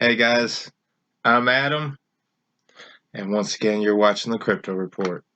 Hey guys, I'm Adam, and once again, you're watching the Crypto Report.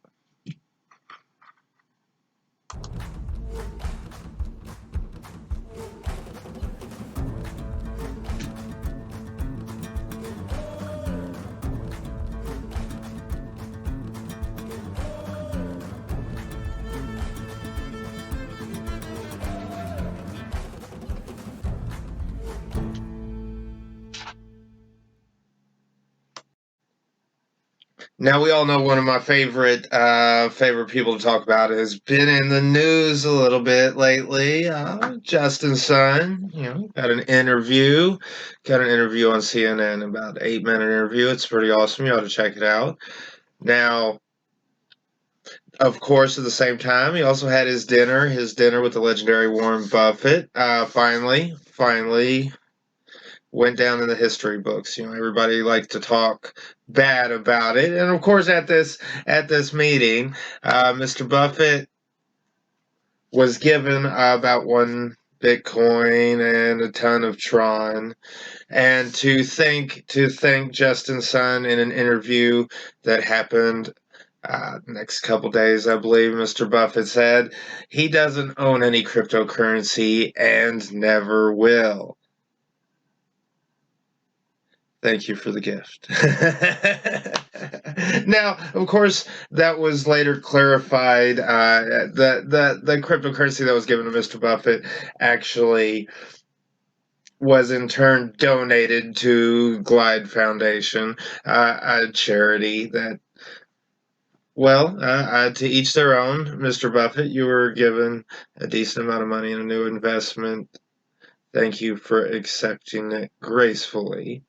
Now we all know one of my favorite people to talk about has been in the news a little bit lately. Justin Sun, got an interview, on CNN, about 8 minute interview. It's pretty awesome. You ought to check it out. Now, of course, at the same time, he also had his dinner with the legendary Warren Buffett. Finally went down in the history books. Everybody liked to talk bad about it, and of course, at this meeting, Mr. Buffett was given about 1 Bitcoin and a ton of Tron. And to thank Justin Sun in an interview that happened next couple days, I believe Mr. Buffett said he doesn't own any cryptocurrency and never will. Thank you for the gift. Now, of course, that was later clarified. The cryptocurrency that was given to Mr. Buffett actually was in turn donated to Glide Foundation, a charity that, well, to each their own. Mr. Buffett, you were given a decent amount of money in a new investment. Thank you for accepting it gracefully.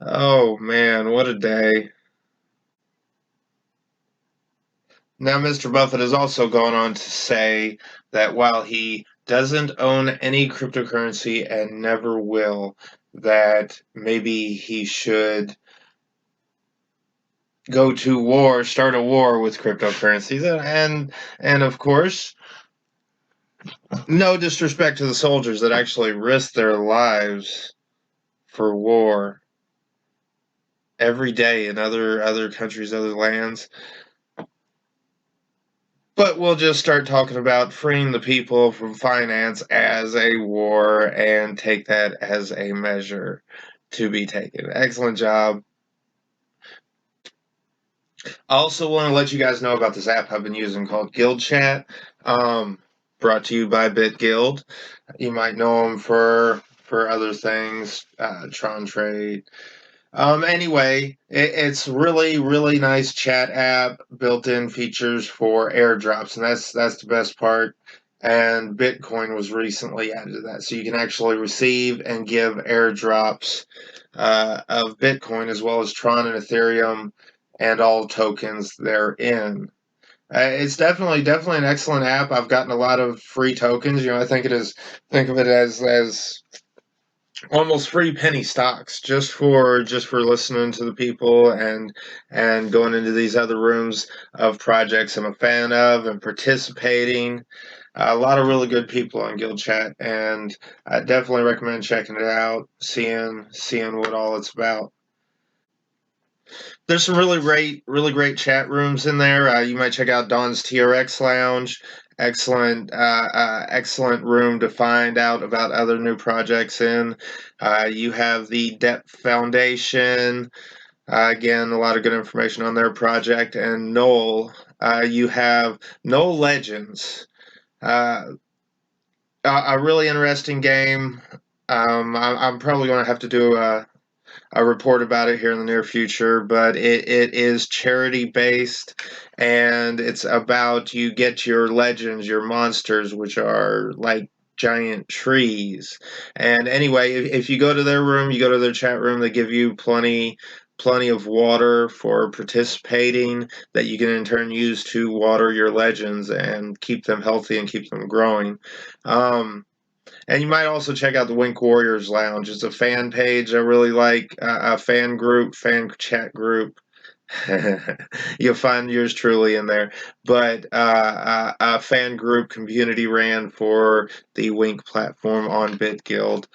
Oh man, what a day. Now, Mr. Buffett has also gone on to say that while he doesn't own any cryptocurrency and never will, that maybe he should go to war, start a war with cryptocurrencies. And of course, no disrespect to the soldiers that actually risk their lives for war every day in other countries, other lands. But we'll just start talking about freeing the people from finance as a war and take that as a measure to be taken. Excellent job. I also want to let you guys know about this app I've been using called Guild Chat, brought to you by BitGuild. You might know them for other things, Tron Trade. Anyway, it's really nice chat app, built-in features for airdrops, and that's the best part. And Bitcoin was recently added to that, so you can actually receive and give airdrops of Bitcoin as well as Tron and Ethereum and all tokens therein. It's definitely an excellent app. I've gotten a lot of free tokens. I think of it as almost free penny stocks just for listening to the people and going into these other rooms of projects I'm a fan of and participating. A lot of really good people on Guild Chat, and I definitely recommend checking it out, seeing what all it's about. There's some really great chat rooms in there. You might check out Don's TRX Lounge. Excellent room to find out about other new projects in. You have the Debt Foundation. Again, a lot of good information on their project. And Knoll, you have Knoll Legends. A really interesting game. I'm probably going to have to do a report about it here in the near future, but it is charity based, and it's about you get your legends, your monsters, which are like giant trees. And anyway, if you go to their room, you go to their chat room, they give you plenty of water for participating that you can in turn use to water your legends and keep them healthy and keep them growing. And you might also check out the Wink Warriors Lounge. It's a fan page I really like, a fan group, fan chat group. You'll find yours truly in there. But a fan group community ran for the Wink platform on BitGuild.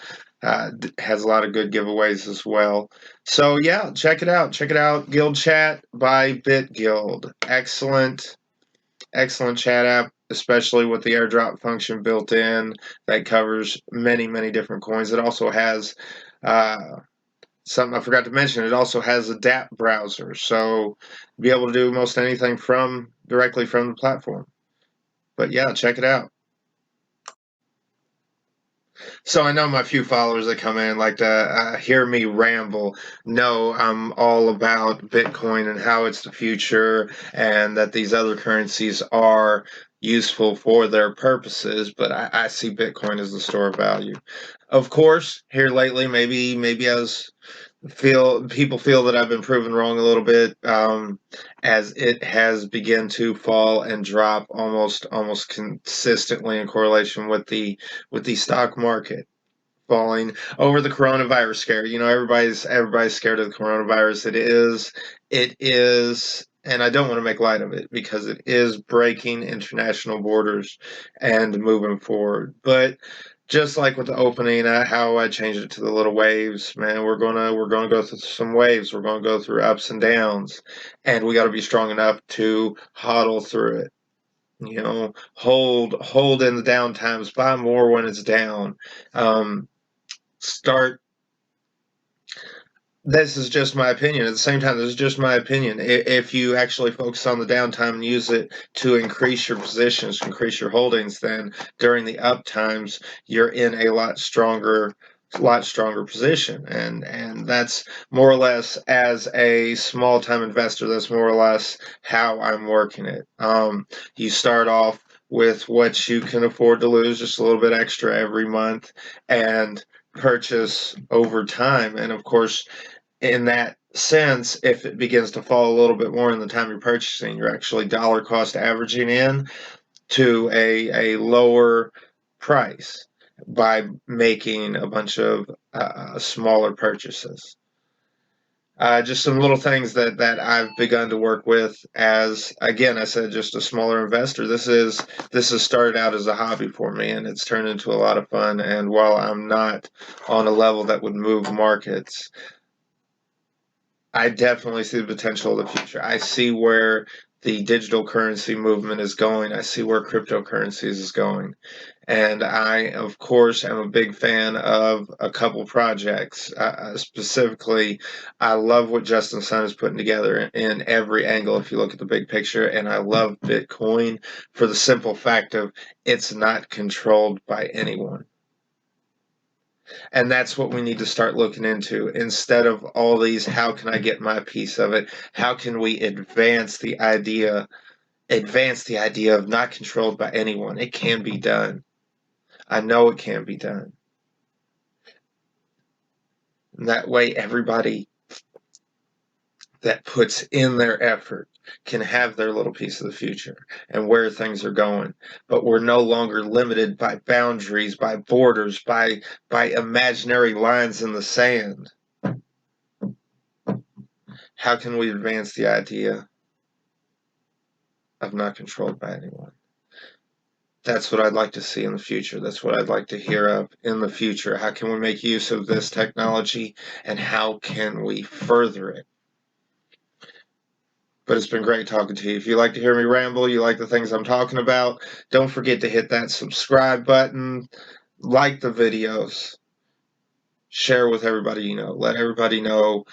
Has a lot of good giveaways as well. So yeah, check it out. Check it out. Guild Chat by BitGuild. Excellent chat app, especially with the airdrop function built in that covers many different coins. It also has something I forgot to mention. It also has a DApp browser, so be able to do most anything from directly from the platform. But yeah, check it out. So I know my few followers that come in like to hear me ramble. No, I'm all about Bitcoin and how it's the future, and that these other currencies are useful for their purposes. But I see Bitcoin as the store of value. Of course, here lately, maybe as feel people feel that I've been proven wrong a little bit, as it has begun to fall and drop almost consistently in correlation with the stock market falling over the coronavirus scare. You know, everybody's scared of the coronavirus. It is, and I don't want to make light of it because it is breaking international borders and moving forward. But just like with the opening, how I changed it to the little waves, man, we're gonna go through some waves. We're gonna go through ups and downs, and we got to be strong enough to hodl through it. You know, hold in the down times, buy more when it's down. Start This is just my opinion. At the same time, this is just my opinion. If you actually focus on the downtime and use it to increase your positions, increase your holdings, then during the up times, you're in a lot stronger position. And that's more or less, as a small time investor, that's more or less how I'm working it. You start off with what you can afford to lose, just a little bit extra every month, and purchase over time. And of course, in that sense, if it begins to fall a little bit more in the time you're purchasing, you're actually dollar cost averaging in to a lower price by making a bunch of smaller purchases. Just some little things that I've begun to work with as, again, I said, just a smaller investor. This has started out as a hobby for me, and it's turned into a lot of fun. And while I'm not on a level that would move markets, I definitely see the potential of the future. I see where the digital currency movement is going. I see where cryptocurrencies is going. And I, of course, am a big fan of a couple projects. Specifically, I love what Justin Sun is putting together in every angle if you look at the big picture. And I love Bitcoin for the simple fact of it's not controlled by anyone. And that's what we need to start looking into instead of all these, how can I get my piece of it? How can we advance the idea of not controlled by anyone? It can be done. I know it can be done. And that way everybody that puts in their effort can have their little piece of the future and where things are going. But we're no longer limited by boundaries, by borders, by imaginary lines in the sand. How can we advance the idea of not controlled by anyone? That's what I'd like to see in the future. That's what I'd like to hear of in the future. How can we make use of this technology, and how can we further it? But it's been great talking to you. If you like to hear me ramble, you like the things I'm talking about, don't forget to hit that subscribe button, like the videos, share with everybody you know. Let everybody know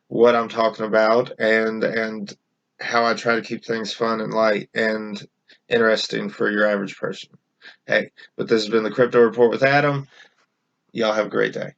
what I'm talking about, and how I try to keep things fun and light and interesting for your average person. Hey, but this has been the Crypto Report with Adam. Y'all have a great day.